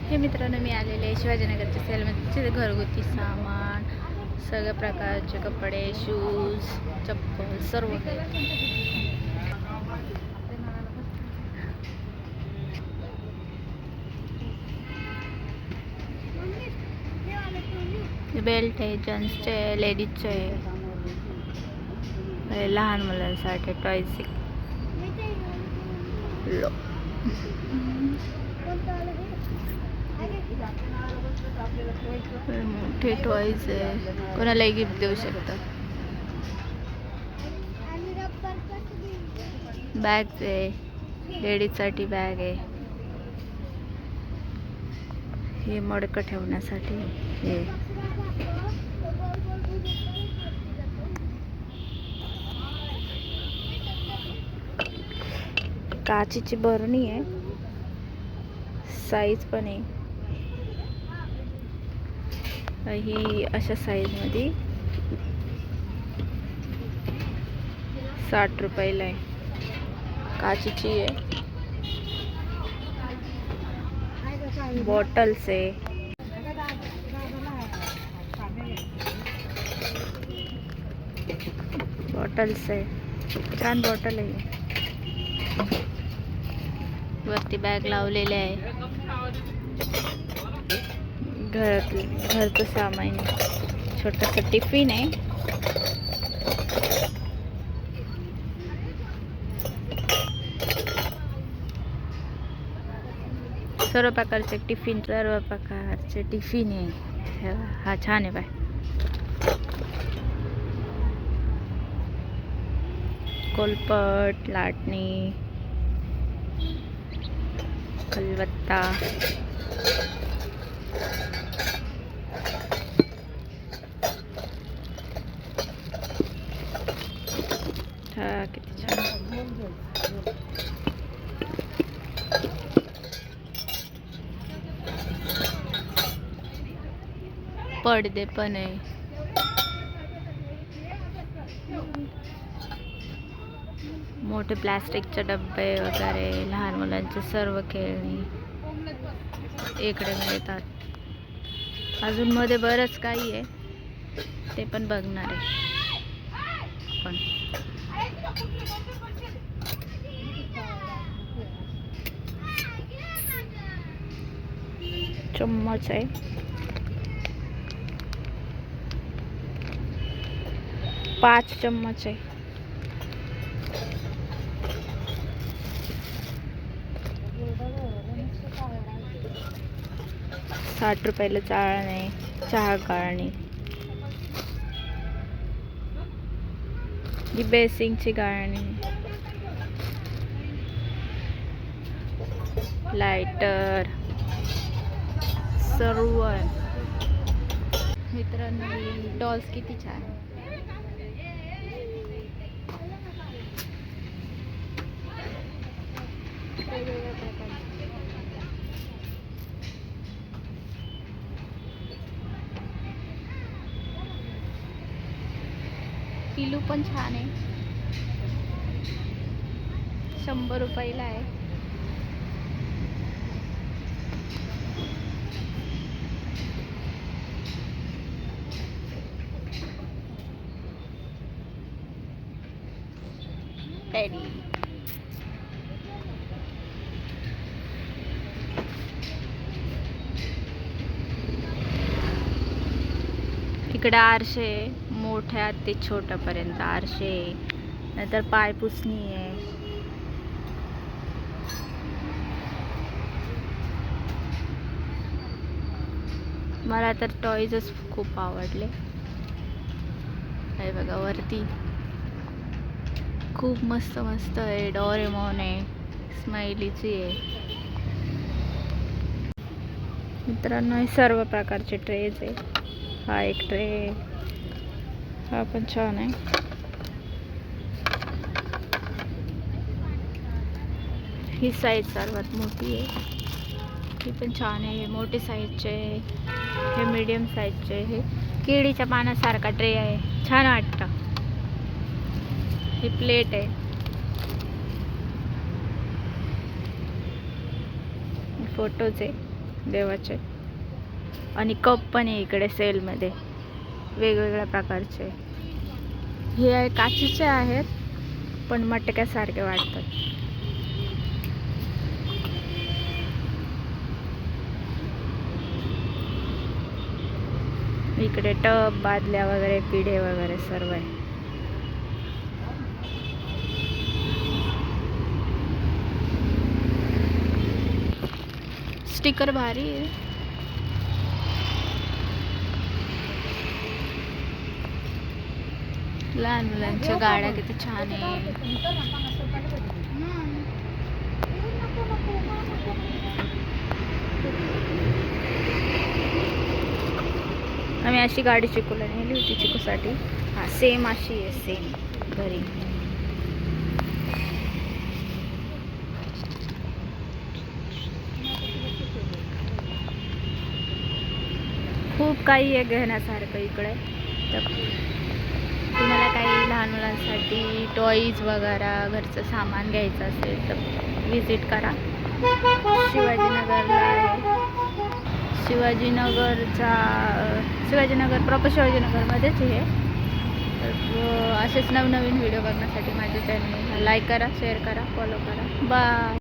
हे मित्रांनो, मी आलेले शिवाजीनगरच्या सेलमध्ये घरगुती सामान, सगळ्या प्रकारचे कपडे, शूज, चप्पल सर्व बेल्ट आहे, जेंट्सचे, लेडीजचे, लहान मुलांसाठी टॉयज मोठे टॉयज आहे, कोणालाही गिफ्ट देऊ शकतात. बॅग्स आहे, लेडीजसाठी बॅग आहे, हे मडकं ठेवण्यासाठी. हे काचेची बरणी आहे, साईज पण आहे. ही अशा साईजमध्ये 60 रुपयाला आहे. काचेची आहे. बॉटल्स आहे, छान बॉटल आहे. वरती बॅग लावलेले आहे. घरचं सामान, छोटंसं टिफिन आहे. सर्व प्रकारचे टिफिन आहे. हा छान आहे बाय. कोलपट, लाटणी, खलबत्ता, किती छान. पडदे पण आहे. मोठे प्लास्टिकचे डब्बे वगैरे, लहान मुलांचे सर्व खेळणी इकडे मिळतात. अजून मध्ये बरंच काही आहे, ते पण बघणार आहे पण. चम्मच आहे, 5 चम्मच आहे. ₹60 चाळण आहे, चहा गाळणी, ही बेसिंगची गाळणी, लायटर सर्व आहे. मित्रांनो, डॉल्स किती छान. पिलू पण छान आहे, 100 रुपयाला आहे. टेडी, इकडे आरशे, मोठ्या ते छोट्यापर्यंत आरशे, नंतर पायपुसणी आहे. मला तर टॉयजच खूप आवडले. हे बघा, वरती खूप मस्त मस्त आहे. डोरेमॉन आहे, स्माइलीची आहे. मित्रांनो, हे सर्व प्रकारचे ट्रेज आहे. हा एक ट्रे, हा पण छान आहे. ही साईज सर्वात मोठी आहे, ही पण छान आहे. मोठी साईजचे, हे मीडियम साईजचे. हे केळीच्या पानासारखा ट्रे आहे, छान वाटतं. ही प्लेट आहे, फोटोज आहे. देवाचे. आणि कप पण आहे इकडे सेलमध्ये वेगवेगळ्या प्रकारचे. हे आहे काचेचे आहेत पण मटक्यासारखे वाटतात. इकडे टब, बादल्या वगैरे, पिढे वगैरे सर्व आहे. स्टिकर भारी आहे. लहान मुलांच्या गाड्या किती छान आहे. आम्ही अशी गाडी चिकूला नेली होती चिकूसाठी. हा सेम अशी आहे, सेम घरी. खूप काही आहे घेण्यासारखं इकडे. तर तुम्हाला काही लहान मुलांसाठी टॉईज वगैरे घरचं सामान घ्यायचं असेल तर विजिट करा. शिवाजीनगरला आहे. शिवाजीनगर प्रॉपर शिवाजीनगरमध्येच आहे. तर असेच नवनवीन व्हिडिओ बघण्यासाठी माझ्या चॅनलला लाईक करा, शेअर करा, फॉलो करा. बाय.